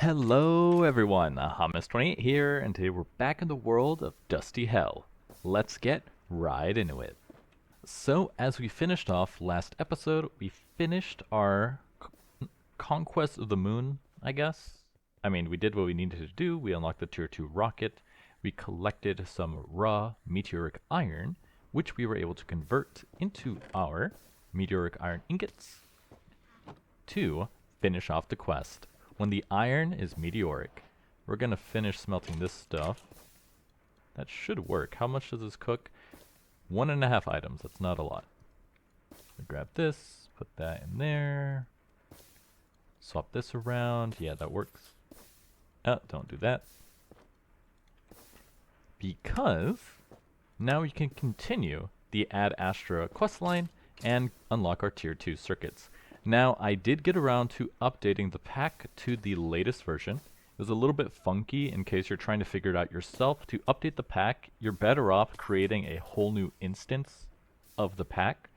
Hello everyone, Hamas28 here, and today we're back in the world of Dusty Hell. Let's get right into it. So, as we finished off last episode, we finished our conquest of the moon, I guess. I mean, we did what we needed to do. We unlocked the Tier 2 rocket. We collected some raw meteoric iron, which we were able to convert into our meteoric iron ingots to finish off the quest. When the iron is meteoric, we're gonna finish smelting this stuff. That should work. How much does this cook? 1.5 items. That's not a lot. So grab this, put that in there. Swap this around. Yeah, that works. Don't do that. Because now we can continue the Ad Astra questline and unlock our Tier 2 circuits. Now, I did get around to updating the pack to the latest version. It was a little bit funky in case you're trying to figure it out yourself. To update the pack, you're better off creating a whole new instance of the pack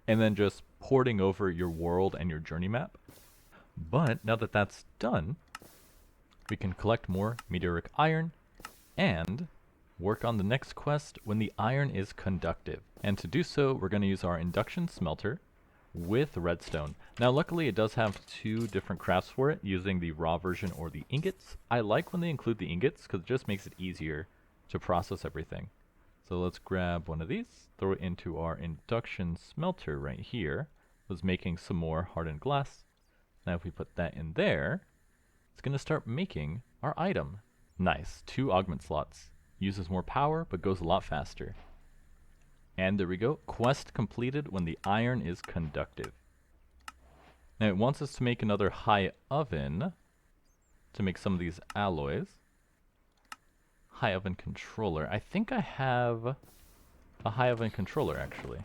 and then just porting over your world and your journey map. But now that that's done, we can collect more meteoric iron and work on the next quest when the iron is conductive. And to do so, we're going to use our induction smelter with redstone. Now luckily it does have two different crafts for it, using the raw version or the ingots. I like when they include the ingots because it just makes it easier to process everything. So let's grab one of these, throw it into our induction smelter right here. It was making some more hardened glass. Now if we put that in there, it's going to start making our item. Nice, 2 augment slots. Uses more power but goes a lot faster. And there we go, quest completed when the iron is conductive. Now it wants us to make another high oven to make some of these alloys. High oven controller. I think I have a high oven controller actually.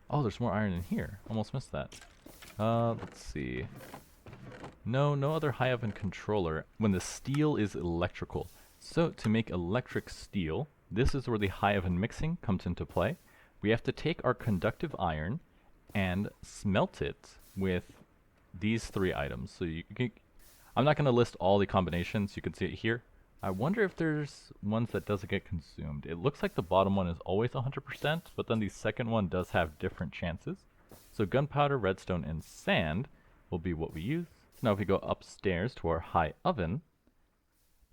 Oh, there's more iron in here. Almost missed that. Let's see. No other high oven controller when the steel is electrical. So to make electric steel, this is where the high oven mixing comes into play. We have to take our conductive iron and smelt it with these 3 items. So I'm not going to list all the combinations. You can see it here. I wonder if there's ones that doesn't get consumed. It looks like the bottom one is always 100%, but then the second one does have different chances. So gunpowder, redstone, and sand will be what we use. So now if we go upstairs to our high oven,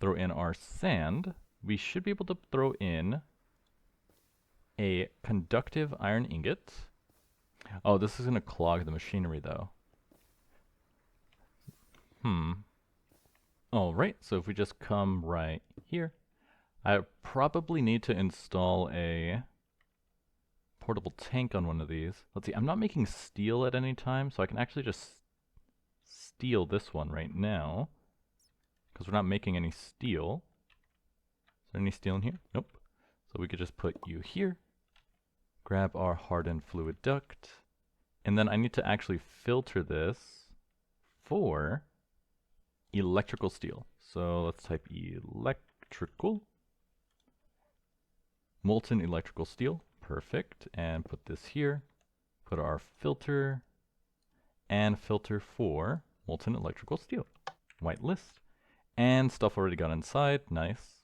throw in our sand, we should be able to throw in a conductive iron ingot. Oh, this is going to clog the machinery though. Alright, so if we just come right here, I probably need to install a portable tank on one of these. Let's see, I'm not making steel at any time, so I can actually just steal this one right now, because we're not making any steel. Is there any steel in here? Nope. So we could just put you here, grab our hardened fluid duct, and then I need to actually filter this for electrical steel. So let's type electrical, molten electrical steel, perfect, and put this here, put our filter, and filter for molten electrical steel, whitelist, and stuff already got inside, nice.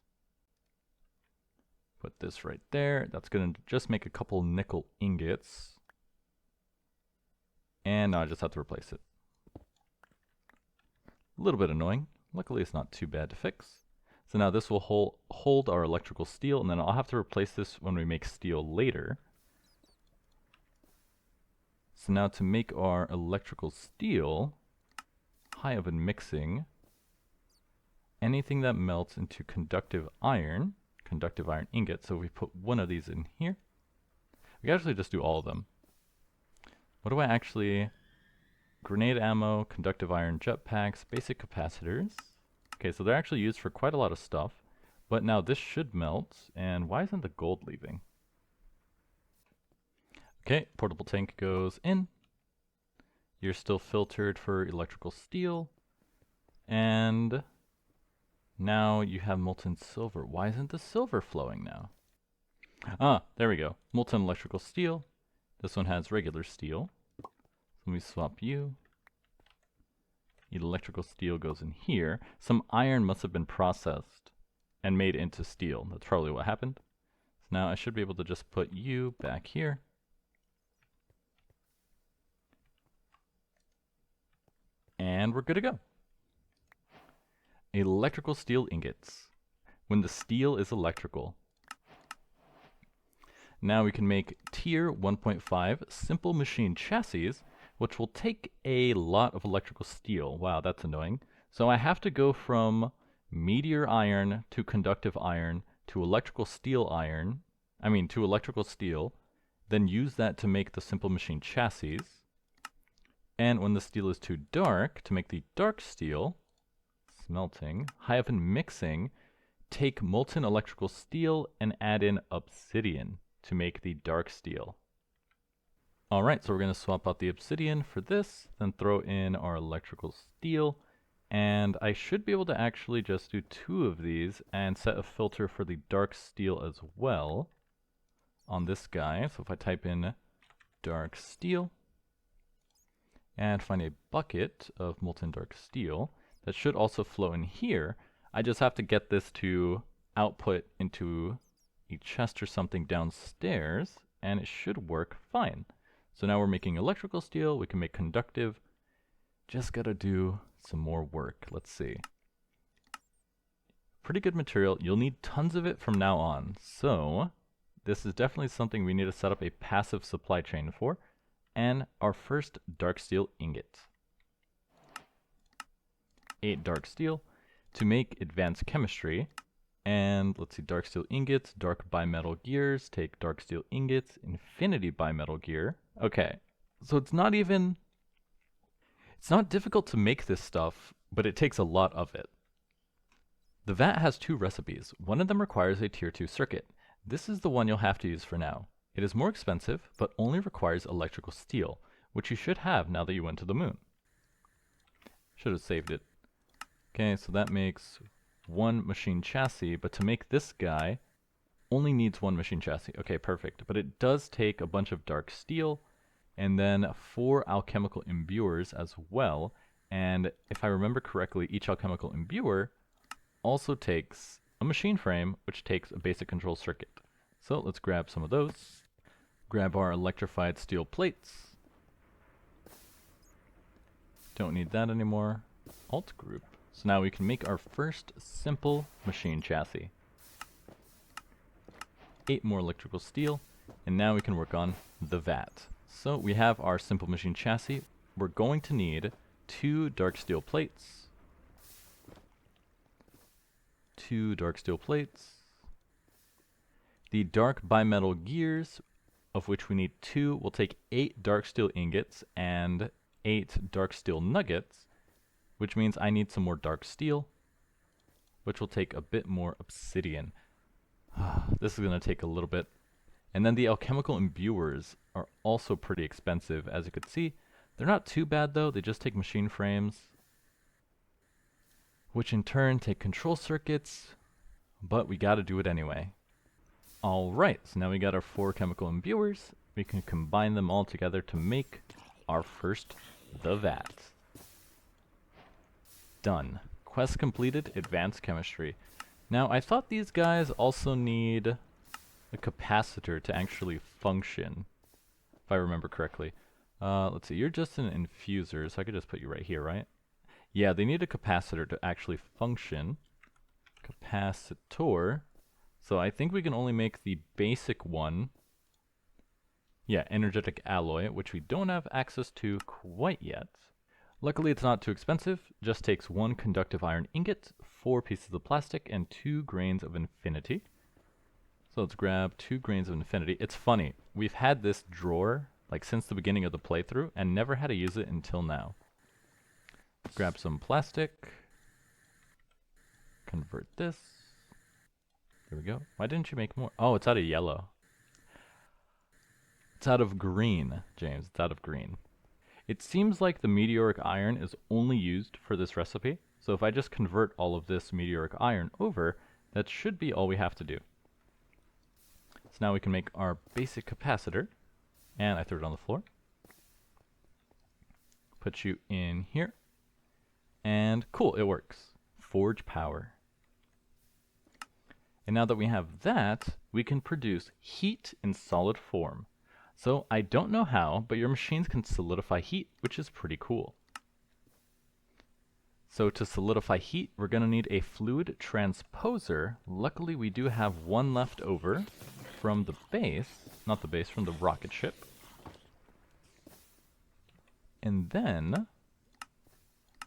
Put this right there. That's going to just make a couple nickel ingots. And now I just have to replace it. A little bit annoying. Luckily it's not too bad to fix. So now this will hold our electrical steel, and then I'll have to replace this when we make steel later. So now to make our electrical steel, high oven mixing, anything that melts into conductive iron ingot. So we put one of these in here. We can actually just do all of them. What do I actually... Grenade ammo, conductive iron jetpacks, basic capacitors. Okay, so they're actually used for quite a lot of stuff. But now this should melt, and why isn't the gold leaving? Okay, portable tank goes in. You're still filtered for electrical steel. And now you have molten silver. Why isn't the silver flowing now? Ah, there we go. Molten electrical steel. This one has regular steel. So let me swap you. Electrical steel goes in here. Some iron must have been processed and made into steel. That's probably what happened. So now I should be able to just put you back here. And we're good to go. Electrical steel ingots. When the steel is electrical. Now we can make tier 1.5 simple machine chassis, which will take a lot of electrical steel. Wow, that's annoying. So I have to go from meteor iron to conductive iron to electrical steel to electrical steel, then use that to make the simple machine chassis. And when the steel is too dark, to make the dark steel, smelting, high-oven mixing, take molten electrical steel and add in obsidian to make the dark steel. Alright, so we're going to swap out the obsidian for this, then throw in our electrical steel, and I should be able to actually just do 2 of these and set a filter for the dark steel as well on this guy. So if I type in dark steel and find a bucket of molten dark steel, that should also flow in here. I just have to get this to output into a chest or something downstairs, and it should work fine. So now we're making electrical steel, we can make conductive. Just gotta do some more work. Let's see. Pretty good material. You'll need tons of it from now on. So this is definitely something we need to set up a passive supply chain for. And our first dark steel ingot. 8 dark steel to make advanced chemistry. And let's see, dark steel ingots, dark bimetal gears, take dark steel ingots, infinity bimetal gear. Okay, so it's not difficult to make this stuff, but it takes a lot of it. The vat has 2 recipes. One of them requires a tier 2 circuit. This is the one you'll have to use for now. It is more expensive, but only requires electrical steel, which you should have now that you went to the moon. Should have saved it. Okay, so that makes 1 machine chassis, but to make this guy, only needs 1 machine chassis. Okay, perfect. But it does take a bunch of dark steel, and then 4 alchemical imbuers as well. And if I remember correctly, each alchemical imbuer also takes a machine frame, which takes a basic control circuit. So let's grab some of those. Grab our electrified steel plates. Don't need that anymore. Alt group. So now we can make our first simple machine chassis. 8 more electrical steel, and now we can work on the vat. So we have our simple machine chassis. We're going to need 2 dark steel plates. 2 dark steel plates. The dark bimetal gears, of which we need 2, will take 8 dark steel ingots and 8 dark steel nuggets, which means I need some more dark steel, which will take a bit more obsidian. This is going to take a little bit. And then the alchemical imbuers are also pretty expensive, as you could see. They're not too bad though, they just take machine frames, which in turn take control circuits, but we gotta do it anyway. Alright, so now we got our 4 chemical imbuers. We can combine them all together to make our first, the vat. Done. Quest completed, advanced chemistry. Now, I thought these guys also need a capacitor to actually function, if I remember correctly. Let's see, you're just an infuser, so I could just put you right here, right? Yeah, they need a capacitor to actually function. Capacitor. So I think we can only make the basic one. Yeah, energetic alloy, which we don't have access to quite yet. Luckily, it's not too expensive. Just takes 1 conductive iron ingot, 4 pieces of plastic, and 2 grains of infinity. So let's grab 2 grains of infinity. It's funny, we've had this drawer like since the beginning of the playthrough and never had to use it until now. Grab some plastic. Convert this. There we go. Why didn't you make more? Oh, it's out of yellow. It's out of green, James. It's out of green. It seems like the meteoric iron is only used for this recipe. So if I just convert all of this meteoric iron over, that should be all we have to do. So now we can make our basic capacitor. And I threw it on the floor. Put you in here. And cool, it works. Forge power. And now that we have that, we can produce heat in solid form. So I don't know how, but your machines can solidify heat, which is pretty cool. So to solidify heat, we're going to need a fluid transposer. Luckily, we do have one left over from the base, not the base, from the rocket ship. And then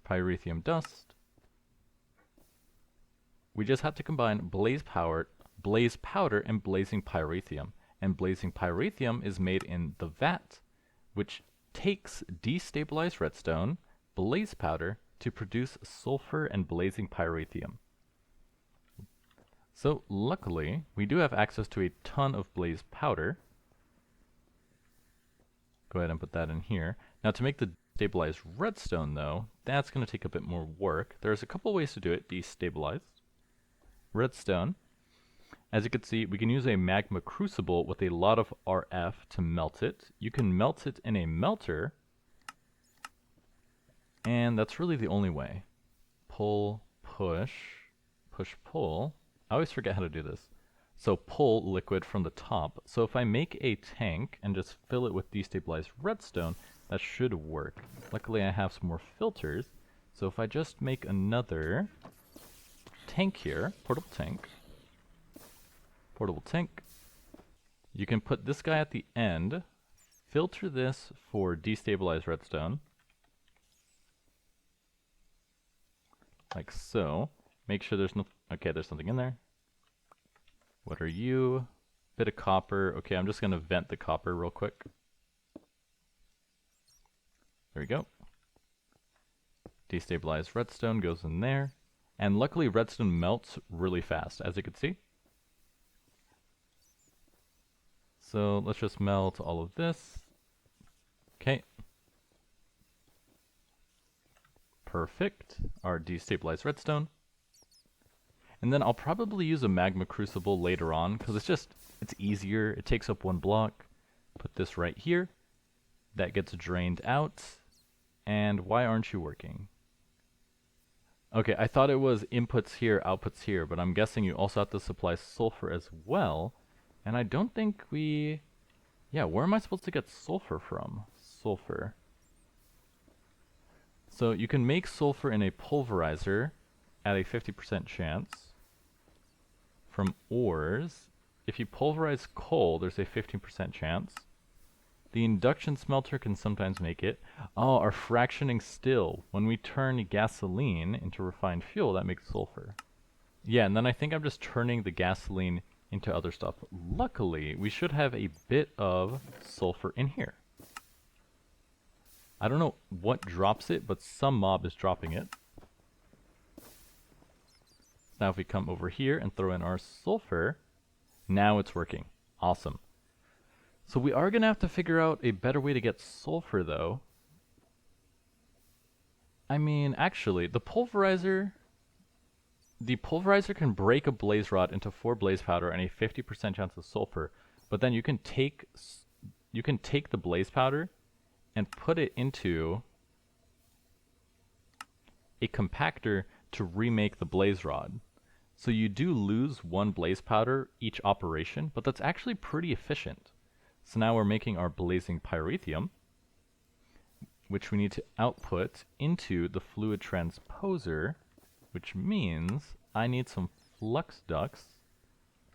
Pyrothium dust. We just have to combine blaze powder, and blazing Pyrothium. And blazing Pyrothium is made in the vat, which takes destabilized redstone, blaze powder, to produce sulfur and blazing Pyrothium. So luckily, we do have access to a ton of blaze powder. Go ahead and put that in here. Now to make the destabilized redstone though, that's going to take a bit more work. There's a couple ways to do it. Destabilized redstone. As you can see, we can use a magma crucible with a lot of RF to melt it. You can melt it in a melter, and that's really the only way. Pull, push, push, pull. I always forget how to do this. So pull liquid from the top. So if I make a tank and just fill it with destabilized redstone, that should work. Luckily I have some more filters. So if I just make another tank here, portable tank, you can put this guy at the end, filter this for destabilized redstone, like so. Make sure there's no, okay, there's something in there. What are you? Bit of copper. Okay, I'm just gonna vent the copper real quick. There we go. Destabilized redstone goes in there. And luckily redstone melts really fast, as you can see. So let's just melt all of this. Okay. Perfect. Our destabilized redstone. And then I'll probably use a magma crucible later on, because it's easier. It takes up one block. Put this right here. That gets drained out. And why aren't you working? Okay, I thought it was inputs here, outputs here, but I'm guessing you also have to supply sulfur as well. And I don't think we... Yeah, where am I supposed to get sulfur from? Sulfur. So you can make sulfur in a pulverizer at a 50% chance from ores. If you pulverize coal, there's a 15% chance. The induction smelter can sometimes make it. Oh, our fractioning still. When we turn gasoline into refined fuel, that makes sulfur. Yeah, and then I think I'm just turning the gasoline into other stuff. Luckily, we should have a bit of sulfur in here. I don't know what drops it, but some mob is dropping it. Now if we come over here and throw in our sulfur, now it's working. Awesome. So we are going to have to figure out a better way to get sulfur though. I mean, actually, the pulverizer can break a blaze rod into 4 blaze powder and a 50% chance of sulfur, but then you can take the blaze powder and put it into a compactor to remake the blaze rod. So you do lose 1 blaze powder each operation, but that's actually pretty efficient. So now we're making our blazing Pyrothium, which we need to output into the fluid transposer, which means I need some flux ducts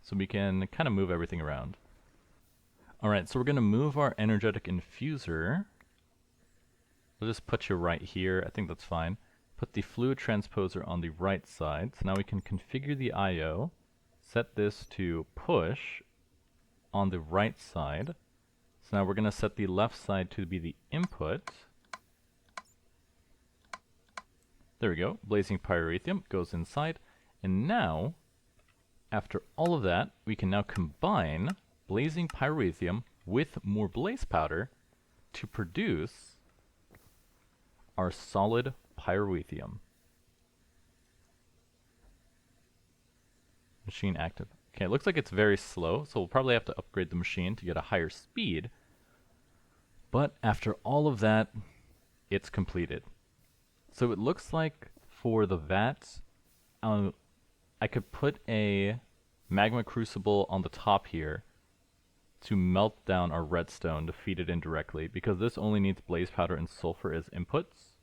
so we can kind of move everything around. Alright, so we're going to move our energetic infuser. We'll just put you right here. I think that's fine. Put the fluid transposer on the right side. So now we can configure the I/O. Set this to push on the right side. So now we're going to set the left side to be the input. There we go. Blazing Pyrothium goes inside. And now, after all of that, we can now combine blazing Pyrothium with more blaze powder to produce our solid Pyrothium. Machine active. Okay, it looks like it's very slow, so we'll probably have to upgrade the machine to get a higher speed. But after all of that, it's completed. So it looks like for the vat, I could put a magma crucible on the top here to melt down our redstone to feed it in directly, because this only needs blaze powder and sulfur as inputs.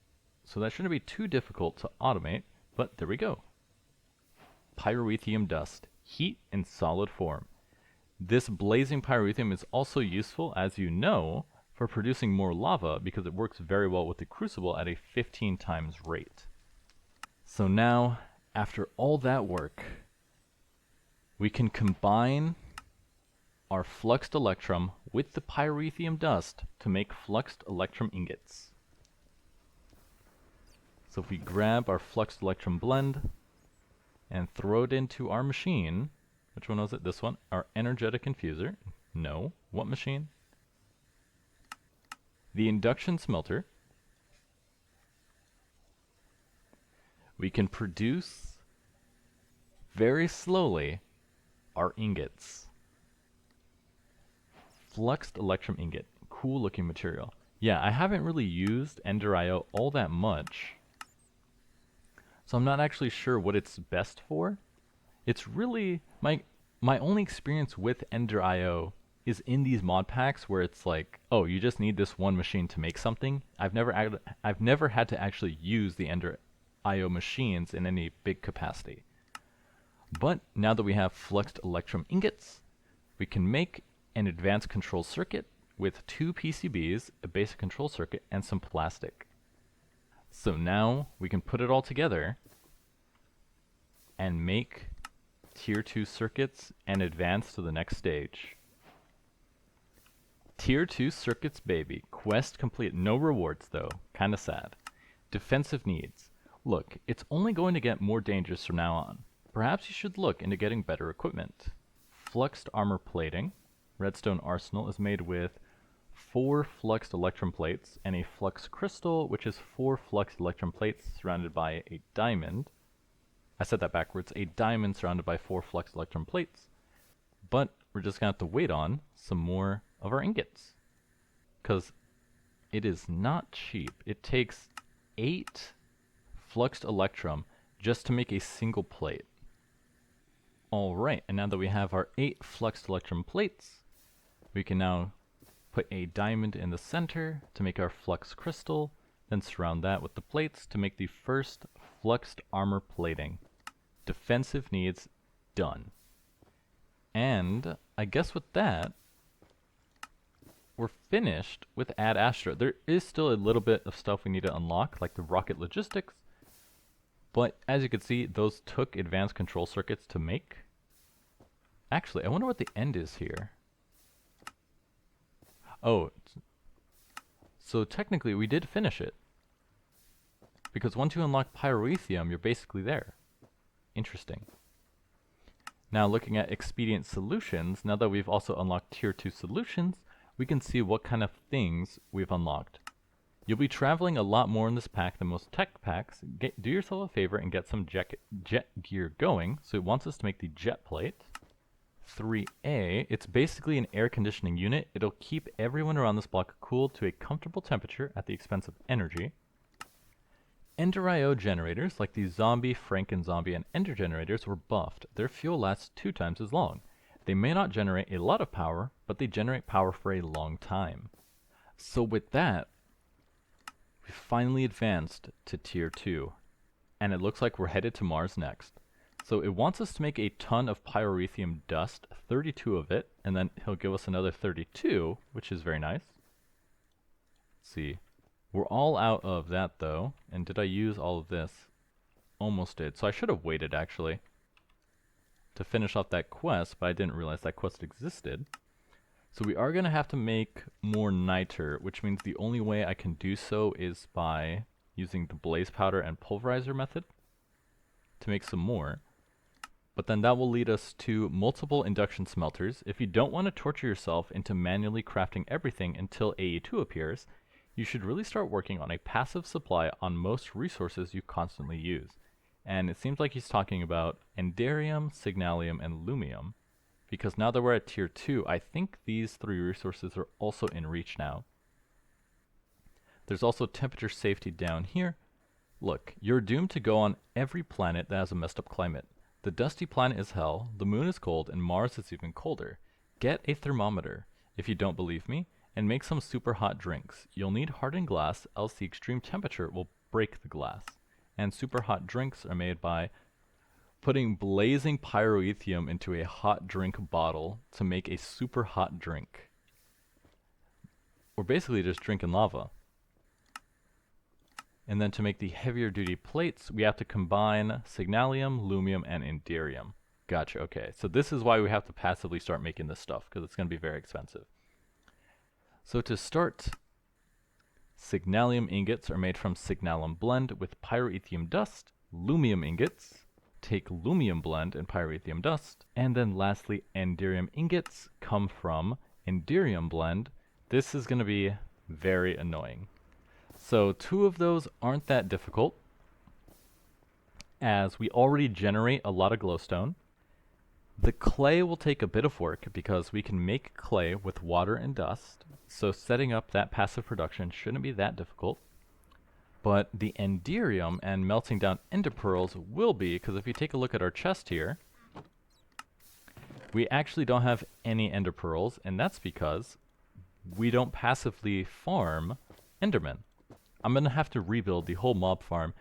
So that shouldn't be too difficult to automate, but there we go. Pyrothium dust, heat in solid form. This blazing pyrothium is also useful, as you know, for producing more lava because it works very well with the crucible at a 15 times rate. So now, after all that work, we can combine our fluxed electrum with the pyrothium dust to make fluxed electrum ingots. So if we grab our fluxed electrum blend and throw it into our machine, which one was it? This one? Our energetic infuser. No. What machine? The induction smelter. We can produce very slowly our ingots. Fluxed electrum ingot. Cool looking material. Yeah, I haven't really used Ender IO all that much, so I'm not actually sure what it's best for. It's really, my only experience with Ender IO is in these mod packs where it's like, oh, you just need this one machine to make something. I've never had to actually use the Ender IO machines in any big capacity. But now that we have fluxed electrum ingots, we can make an advanced control circuit with 2 PCBs, a basic control circuit, and some plastic. So now we can put it all together and make Tier 2 circuits and advance to the next stage. Tier 2 circuits, baby. Quest complete. No rewards, though. Kinda sad. Defensive needs. Look, it's only going to get more dangerous from now on. Perhaps you should look into getting better equipment. Fluxed armor plating. Redstone arsenal is made with 4 fluxed electrum plates and a flux crystal, which is 4 fluxed electrum plates surrounded by a diamond. I said that backwards. A diamond surrounded by 4 fluxed electrum plates. But we're just going to have to wait on some more of our ingots, because it is not cheap. It takes 8 fluxed electrum just to make a single plate. Alright, and now that we have our 8 fluxed electrum plates, we can now put a diamond in the center to make our flux crystal, then surround that with the plates to make the first fluxed armor plating. Defensive needs done. And I guess with that, we're finished with Ad Astra. There is still a little bit of stuff we need to unlock, like the rocket logistics, but as you can see, those took advanced control circuits to make. Actually, I wonder what the end is here. Oh, so technically we did finish it, because once you unlock Pyrothium, you're basically there. Interesting. Now looking at expedient solutions, now that we've also unlocked tier 2 solutions, we can see what kind of things we've unlocked. You'll be traveling a lot more in this pack than most tech packs. Do yourself a favor and get some jet gear going. So it wants us to make the jet plate. 3A, it's basically an air conditioning unit. It'll keep everyone around this block cool to a comfortable temperature at the expense of energy. Ender IO generators, like the Zombie, Franken Zombie, and Ender generators, were buffed. Their fuel lasts 2 times as long. They may not generate a lot of power, but they generate power for a long time. So with that, we finally advanced to tier 2, and it looks like we're headed to Mars next. So it wants us to make a ton of pyrothium dust, 32 of it, and then he'll give us another 32, which is very nice. Let's see. We're all out of that though, and did I use all of this? Almost did, so I should have waited actually to finish off that quest, but I didn't realize that quest existed. So we are going to have to make more niter, which means the only way I can do so is by using the blaze powder and pulverizer method to make some more. But then that will lead us to multiple induction smelters. If you don't want to torture yourself into manually crafting everything until AE2 appears, you should really start working on a passive supply on most resources you constantly use. And it seems like he's talking about Enderium, Signalium, and Lumium, because now that we're at tier 2, I think these 3 resources are also in reach now. There's also temperature safety down here, Look, you're doomed to go on every planet that has a messed up climate. The dusty planet is hell, the moon is cold, and Mars is even colder. Get a thermometer, if you don't believe me, and make some super hot drinks. You'll need hardened glass, else the extreme temperature will break the glass. And super hot drinks are made by putting blazing pyrothium into a hot drink bottle to make a super hot drink. We're basically just drinking lava. And then to make the heavier duty plates, we have to combine signalium, lumium, and inderium. Gotcha, okay. So this is why we have to passively start making this stuff, because it's going to be very expensive. So to start, signalium ingots are made from signalum blend with pyrothium dust. Lumium ingots take lumium blend and pyrothium dust. And then lastly, inderium ingots come from inderium blend. This is going to be very annoying. So 2 of those aren't that difficult, as we already generate a lot of glowstone. The clay will take a bit of work because we can make clay with water and dust, so setting up that passive production shouldn't be that difficult. But the inderium and melting down ender pearls will be, because if you take a look at our chest here, we actually don't have any ender pearls, and that's because we don't passively farm endermen. I'm going to have to rebuild the whole mob farm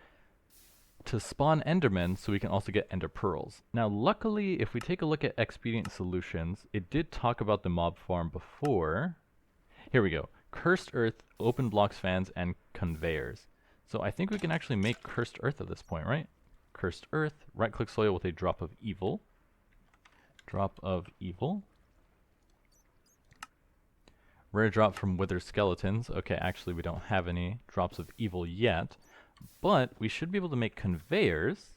to spawn endermen so we can also get ender pearls. Now luckily, if we take a look at Expedient Solutions, it did talk about the mob farm before. Here we go. Cursed Earth, open blocks fans, and conveyors. So I think we can actually make Cursed Earth at this point, right? Cursed Earth, right click soil with a drop of evil. Drop of evil. Rare drop from Wither Skeletons. Okay, actually we don't have any drops of evil yet, but we should be able to make conveyors.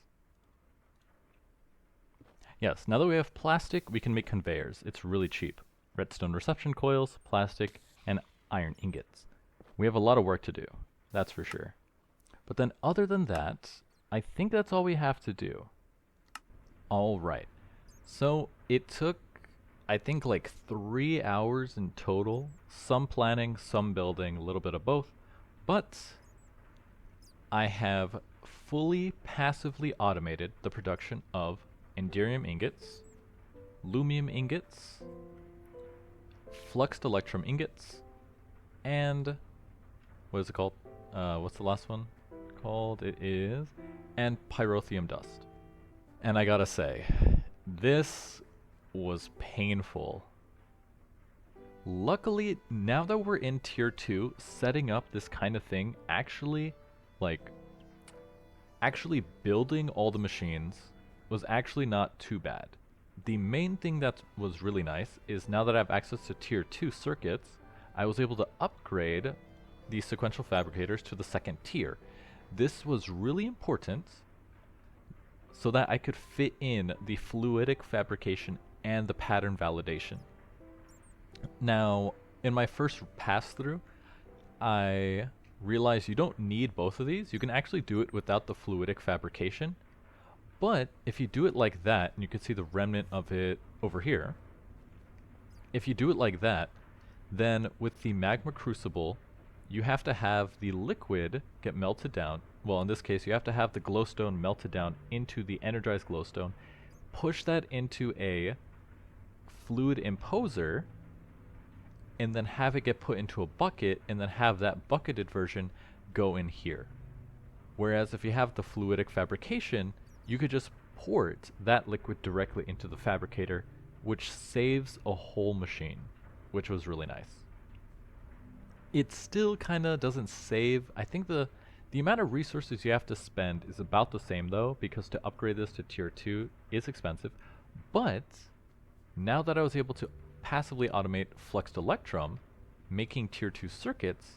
Yes, now that we have plastic, we can make conveyors. It's really cheap. Redstone reception coils, plastic, and iron ingots. We have a lot of work to do, that's for sure. But then other than that, I think that's all we have to do. Alright, so it took I think like 3 hours in total, some planning, some building, a little bit of both, but I have fully passively automated the production of inderium ingots, lumium ingots, fluxed electrum ingots, and what is it called? What's the last one called? It is, and pyrothium dust. And I gotta say, this was painful. Luckily, now that we're in tier 2, setting up this kind of thing, actually building all the machines was actually not too bad. The main thing that was really nice is now that I have access to tier 2 circuits, I was able to upgrade the sequential fabricators to the 2nd tier. This was really important so that I could fit in the fluidic fabrication and the pattern validation. Now, in my first pass through, I realized you don't need both of these. You can actually do it without the fluidic fabrication. But if you do it like that, and you can see the remnant of it over here, if you do it like that, then with the magma crucible, you have to have the liquid get melted down. Well, in this case, you have to have the glowstone melted down into the energized glowstone, push that into a fluid imposer, and then have it get put into a bucket, and then have that bucketed version go in here. Whereas if you have the fluidic fabrication, you could just port that liquid directly into the fabricator, which saves a whole machine, which was really nice. It still kind of doesn't save. I think the amount of resources you have to spend is about the same though, because to upgrade this to tier 2 is expensive. But now that I was able to passively automate fluxed electrum, making tier 2 circuits,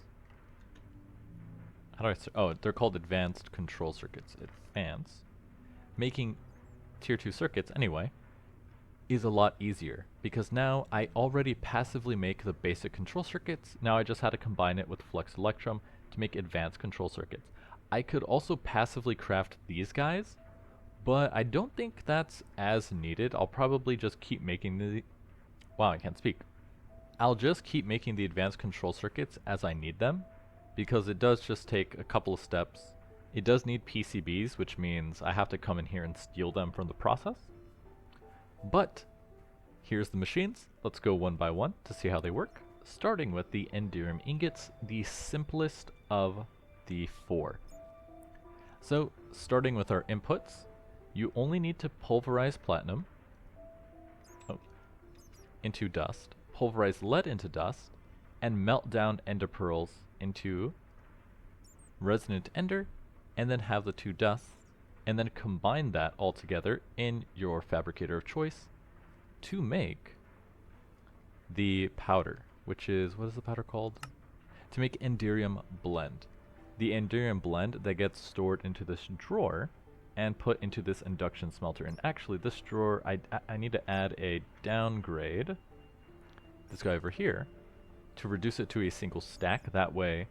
they're called advanced control circuits. Making tier 2 circuits anyway is a lot easier, because now I already passively make the basic control circuits. Now I just had to combine it with fluxed electrum to make advanced control circuits. I could also passively craft these guys, but I don't think that's as needed. I'll probably just keep making the... Wow, I can't speak. I'll just keep making the advanced control circuits as I need them, because it does just take a couple of steps It does need PCBs, which means I have to come in here and steal them from the process. But here's the machines. Let's go one by one to see how they work, starting with the Enderium ingots, the simplest of the four. So, starting with our inputs, you only need to pulverize platinum into dust, pulverize lead into dust, and melt down ender pearls into resonant ender, and then have the two dusts, and then combine that all together in your fabricator of choice to make the powder, which is, what is the powder called? To make Enderium blend. The Enderium blend that gets stored into this drawer and put into this induction smelter. And actually this drawer, I need to add a downgrade, this guy over here, to reduce it to a single stack. That way,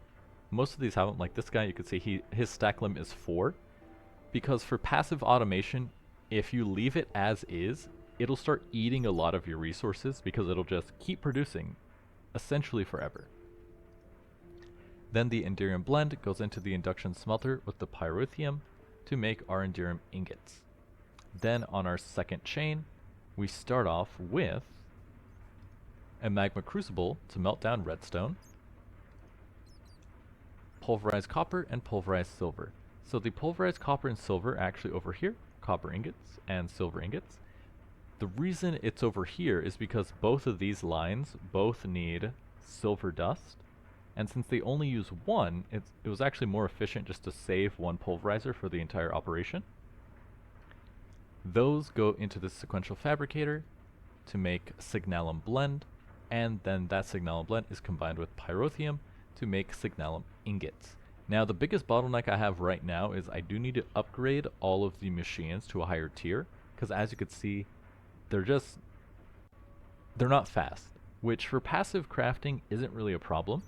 most of these have them. Like this guy, you can see his stack limit is 4. Because for passive automation, if you leave it as is, it'll start eating a lot of your resources because it'll just keep producing essentially forever. Then the Enderium blend goes into the induction smelter with the Pyrothium to make our Enderium ingots. Then on our second chain, we start off with a magma crucible to melt down redstone, pulverized copper, and pulverized silver. So the pulverized copper and silver are actually over here, copper ingots and silver ingots. The reason it's over here is because both of these lines both need silver dust, and since they only use one, it was actually more efficient just to save one pulverizer for the entire operation. Those go into the sequential fabricator to make signalum blend, and then that signalum blend is combined with Pyrothium to make signalum ingots. Now the biggest bottleneck I have right now is I do need to upgrade all of the machines to a higher tier, because as you can see, they're not fast, which for passive crafting isn't really a problem.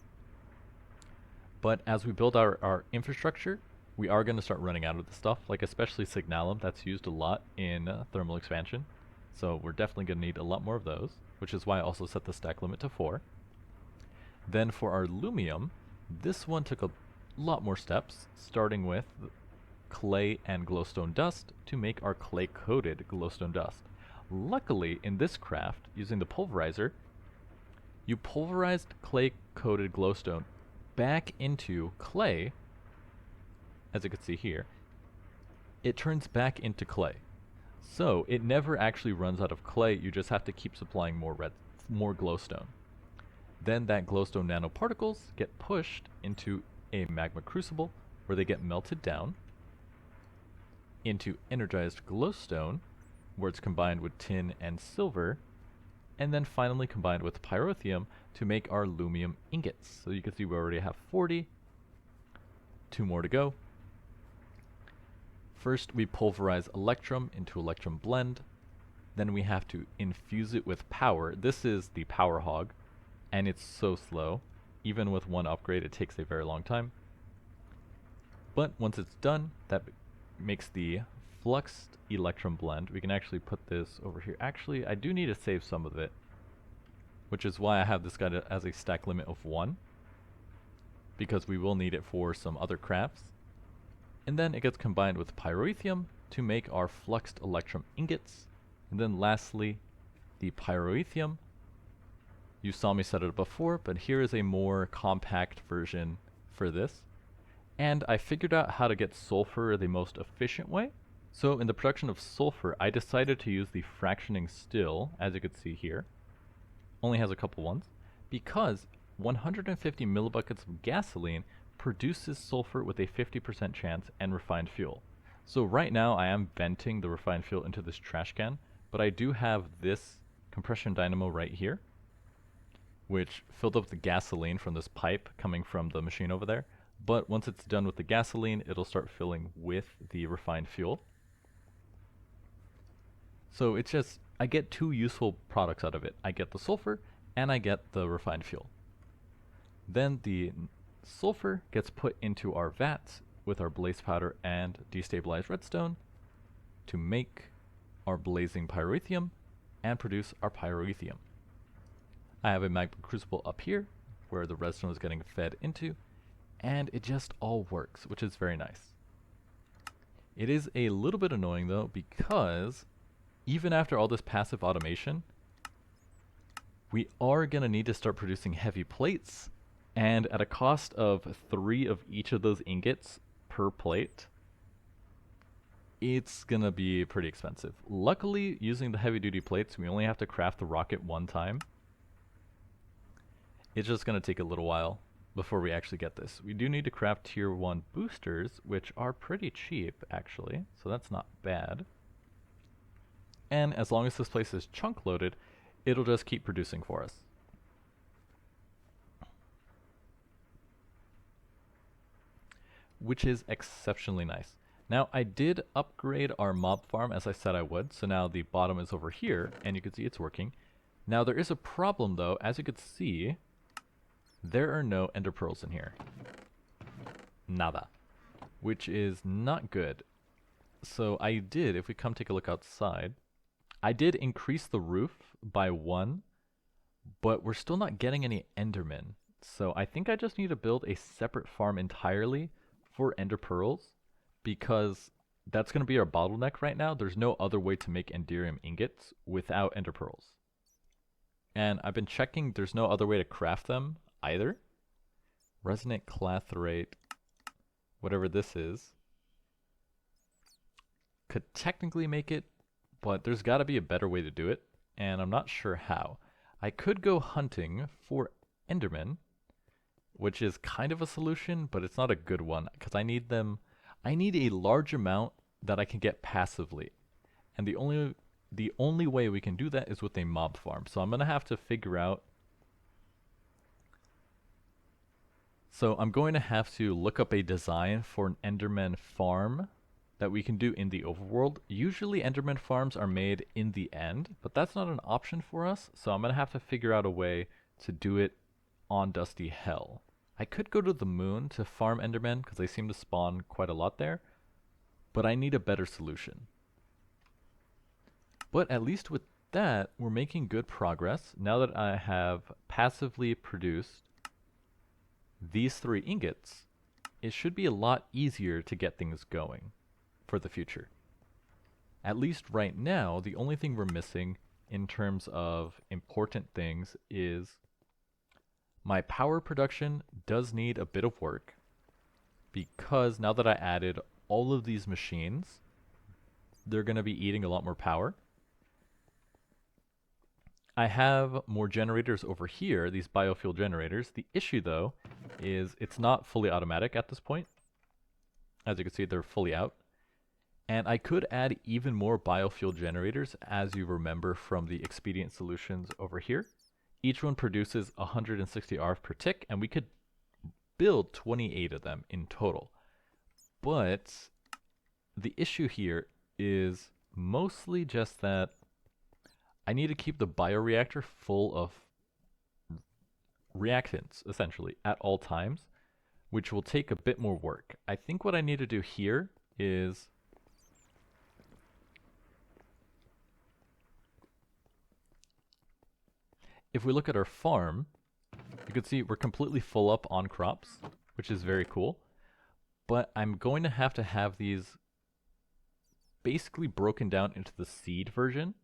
But as we build our infrastructure, we are going to start running out of the stuff, like especially signalum, that's used a lot in thermal expansion. So we're definitely going to need a lot more of those, which is why I also set the stack limit to 4. Then for our lumium, this one took a lot more steps, starting with clay and glowstone dust to make our clay-coated glowstone dust. Luckily, in this craft, using the pulverizer, you pulverized clay-coated glowstone back into clay. As you can see here, it turns back into clay. So it never actually runs out of clay, you just have to keep supplying more glowstone. Then that glowstone nanoparticles get pushed into a magma crucible where they get melted down into energized glowstone, where it's combined with tin and silver, and then finally combined with Pyrothium to make our lumium ingots. So you can see we already have 40, 2 more to go. First we pulverize electrum into electrum blend, then we have to infuse it with power. This is the power hog, and it's so slow. Even with one upgrade, it takes a very long time. But once it's done, that makes the fluxed electrum blend. We can actually put this over here. Actually, I do need to save some of it, which is why I have this guy as a stack limit of 1, because we will need it for some other crafts. And then it gets combined with Pyrothium to make our fluxed electrum ingots. And then lastly, the Pyrothium. You saw me set it up before, but here is a more compact version for this. And I figured out how to get sulfur the most efficient way. So in the production of sulfur, I decided to use the fractioning still, as you can see here. Only has a couple ones, because 150 millibuckets of gasoline produces sulfur with a 50% chance and refined fuel. So right now I am venting the refined fuel into this trash can, but I do have this compression dynamo right here, which filled up the gasoline from this pipe coming from the machine over there. But once it's done with the gasoline, it'll start filling with the refined fuel. So it's just, I get 2 useful products out of it. I get the sulfur, and I get the refined fuel. Then the sulfur gets put into our vats with our blaze powder and destabilized redstone to make our blazing Pyrothium and produce our Pyrothium. I have a magma crucible up here where the redstone is getting fed into, and it just all works, which is very nice. It is a little bit annoying though, because even after all this passive automation, we are going to need to start producing heavy plates, and at a cost of 3 of each of those ingots per plate, it's going to be pretty expensive. Luckily, using the heavy duty plates, we only have to craft the rocket one time. It's just going to take a little while before we actually get this. We do need to craft tier 1 boosters, which are pretty cheap actually, so that's not bad. And as long as this place is chunk loaded, it'll just keep producing for us. Which is exceptionally nice. Now, I did upgrade our mob farm as I said I would, so now the bottom is over here, and you can see it's working. Now, there is a problem though. As you can see, there are no ender pearls in here. Nada. Which is not good. So I did, if we come take a look outside, I did increase the roof by 1, but we're still not getting any endermen. So I think I just need to build a separate farm entirely for ender pearls, because that's going to be our bottleneck right now. There's no other way to make enderium ingots without ender pearls. And I've been checking, there's no other way to craft them either. Resonant clathrate, whatever this is, could technically make it, but there's got to be a better way to do it, and I'm not sure how. I could go hunting for endermen, which is kind of a solution, but it's not a good one, because I need them. I need a large amount that I can get passively, and the only way we can do that is with a mob farm. So I'm gonna have to figure out. So I'm going to have to look up a design for an enderman farm that we can do in the overworld. Usually enderman farms are made in the end, but that's not an option for us, so I'm gonna have to figure out a way to do it on Dusty Hell. I could go to the moon to farm endermen, because they seem to spawn quite a lot there, but I need a better solution. But at least with that, we're making good progress. Now that I have passively produced these 3 ingots, it should be a lot easier to get things going for the future. At least right now, the only thing we're missing in terms of important things is my power production does need a bit of work, because now that I added all of these machines, they're going to be eating a lot more power. I have more generators over here, these biofuel generators. The issue though is it's not fully automatic at this point. As you can see, they're fully out. And I could add even more biofuel generators, as you remember from the expedient solutions over here. Each one produces 160 RF per tick, and we could build 28 of them in total. But the issue here is mostly just that I need to keep the bioreactor full of reactants, essentially, at all times, which will take a bit more work. I think what I need to do here is if we look at our farm, you can see we're completely full up on crops, which is very cool. But I'm going to have these basically broken down into the seed version,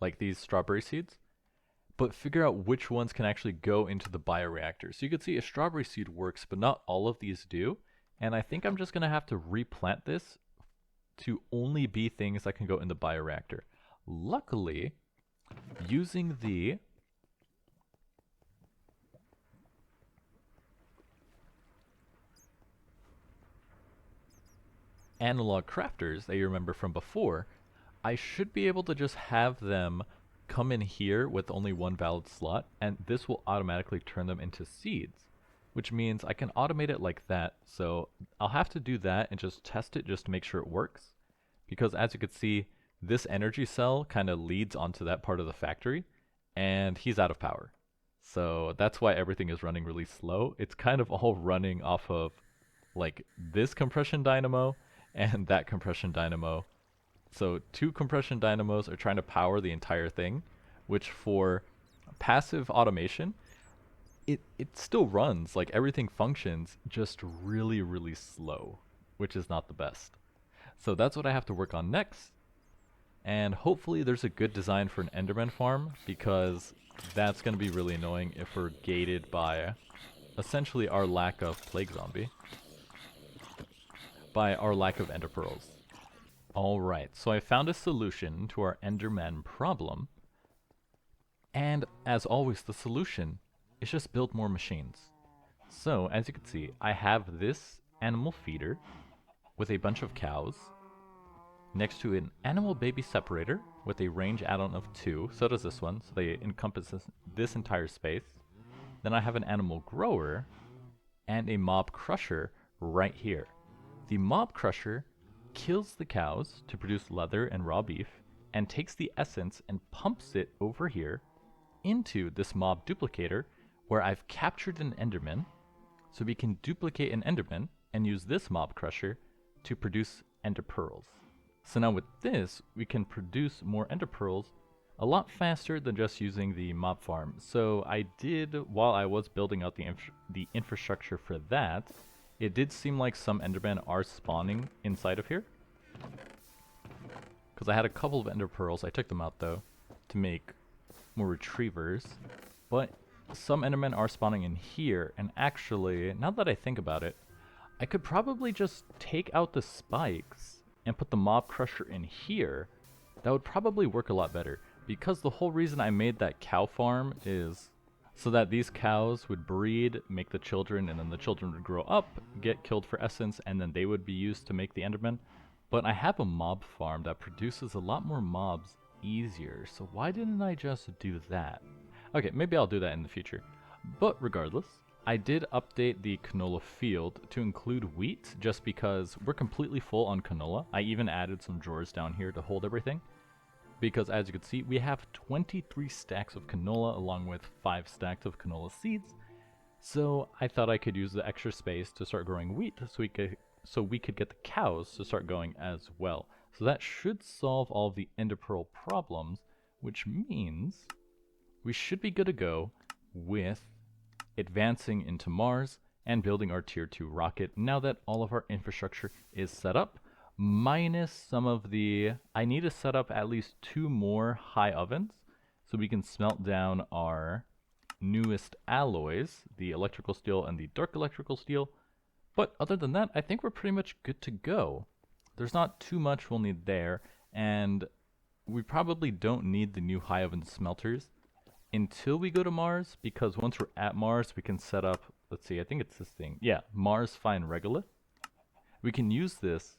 like these strawberry seeds, but figure out which ones can actually go into the bioreactor. So you can see a strawberry seed works, but not all of these do. And I think I'm just going to have to replant this to only be things that can go in the bioreactor. Luckily, using the analog crafters that you remember from before, I should be able to just have them come in here with only one valid slot, and this will automatically turn them into seeds, which means I can automate it like that. So I'll have to do that and just test it just to make sure it works, because as you can see, this energy cell kind of leads onto that part of the factory, and he's out of power. So that's why everything is running really slow. It's kind of all running off of like this compression dynamo and that compression dynamo. So 2 compression dynamos are trying to power the entire thing, which for passive automation, it still runs, like everything functions, just really, really slow, which is not the best. So that's what I have to work on next. And hopefully there's a good design for an Enderman farm, because that's going to be really annoying if we're gated by essentially our lack of Plague Zombie, by our lack of Ender Pearls. Alright, so I found a solution to our Enderman problem, and as always the solution is just build more machines. So as you can see, I have this animal feeder with a bunch of cows, next to an animal baby separator with a range add-on of 2, so does this one, so they encompass this entire space. Then I have an animal grower and a mob crusher right here. The mob crusher kills the cows to produce leather and raw beef, and takes the essence and pumps it over here into this mob duplicator, where I've captured an enderman, so we can duplicate an enderman and use this mob crusher to produce ender pearls. So now with this, we can produce more ender pearls a lot faster than just using the mob farm. So I did, while I was building out the infrastructure for that, it did seem like some endermen are spawning inside of here. Because I had a couple of ender pearls, I took them out though, to make more retrievers. But some endermen are spawning in here, and actually, now that I think about it, I could probably just take out the spikes and put the mob crusher in here. That would probably work a lot better, because the whole reason I made that cow farm is so that these cows would breed, make the children, and then the children would grow up, get killed for essence, and then they would be used to make the enderman. But I have a mob farm that produces a lot more mobs easier, so why didn't I just do that? Okay, maybe I'll do that in the future. But regardless, I did update the canola field to include wheat, just because we're completely full on canola. I even added some drawers down here to hold everything, because as you can see, we have 23 stacks of canola along with 5 stacks of canola seeds. So I thought I could use the extra space to start growing wheat, so we could get the cows to start going as well. So that should solve all of the ender pearl problems, which means we should be good to go with advancing into Mars and building our tier 2 rocket now that all of our infrastructure is set up, minus some of the... I need to set up at least 2 more high ovens so we can smelt down our newest alloys, the electrical steel and the dark electrical steel. But other than that, I think we're pretty much good to go. There's not too much we'll need there, and we probably don't need the new high oven smelters until we go to Mars, because once we're at Mars, we can set up, let's see, I think it's this thing. Yeah, Mars Fine Regolith. We can use this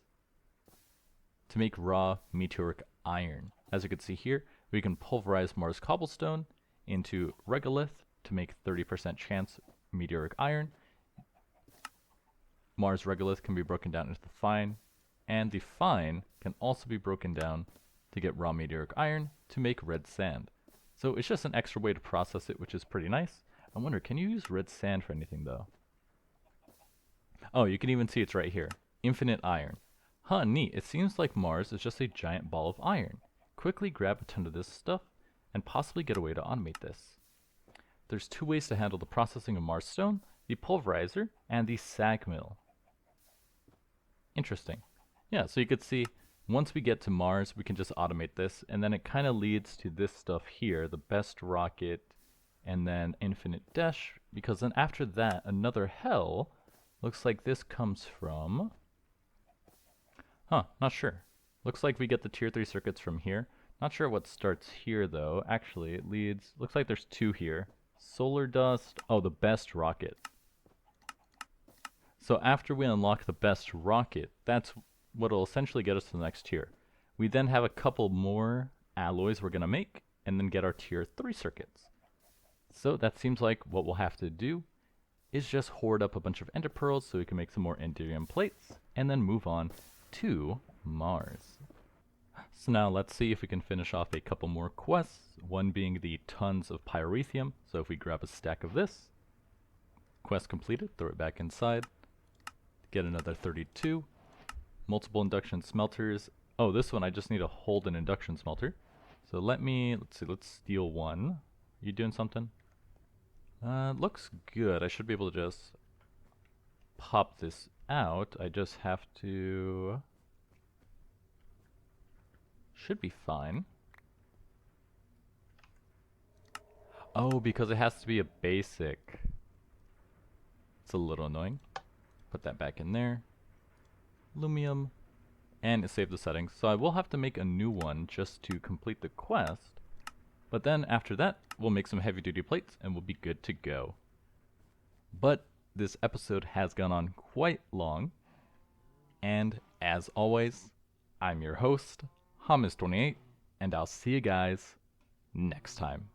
to make raw meteoric iron. As you can see here, we can pulverize Mars cobblestone into regolith to make 30% chance meteoric iron. Mars regolith can be broken down into the fine, and the fine can also be broken down to get raw meteoric iron to make red sand. So it's just an extra way to process it, which is pretty nice. I wonder, can you use red sand for anything though? Oh, you can even see it's right here. Infinite iron. Huh, neat. It seems like Mars is just a giant ball of iron. Quickly grab a ton of this stuff and possibly get a way to automate this. There's 2 ways to handle the processing of Mars stone: the pulverizer and the sag mill. Interesting. Yeah, so you could see once we get to Mars, we can just automate this, and then it kind of leads to this stuff here, the best rocket, and then infinite dash, because then after that, another hell. Looks like this comes from... Huh, not sure. Looks like we get the tier 3 circuits from here. Not sure what starts here though. Actually, it leads... Looks like there's 2 here. Solar dust... Oh, the best rocket. So after we unlock the best rocket, that's what will essentially get us to the next tier. We then have a couple more alloys we're going to make, and then get our tier 3 circuits. So that seems like what we'll have to do is just hoard up a bunch of ender pearls so we can make some more endymium plates, and then move on to Mars. So now let's see if we can finish off a couple more quests, one being the tons of Pyrothium. So if we grab a stack of this, quest completed, throw it back inside, get another 32. Multiple induction smelters. Oh, this one I just need to hold an induction smelter. So let's see, let's steal one. You doing something? Looks good. I should be able to just pop this out. I just have to... Should be fine. Oh, because it has to be a basic. It's a little annoying. Put that back in there. Lumium. And it saved the settings. So I will have to make a new one just to complete the quest. But then after that, we'll make some heavy duty plates and we'll be good to go. But this episode has gone on quite long. And as always, I'm your host, Hamas28, and I'll see you guys next time.